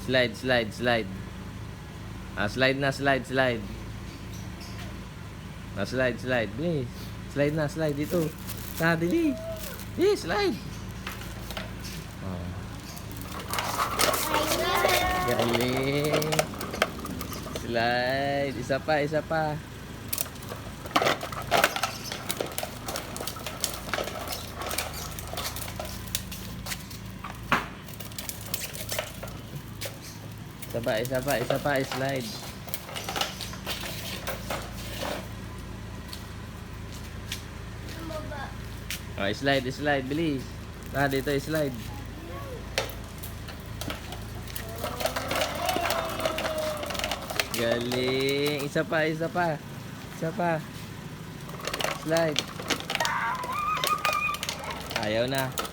Slide, slide, slide. Slide na, slide, slide. Slide, slide. Bilis. Slide na, slide dito. Dali. Slide. Galing. Slide. Isa pa, isa pa. Isa pa, slide. Slide, slide, bilis. Dito, slide. Galing. Isa pa. Slide. Ayaw na.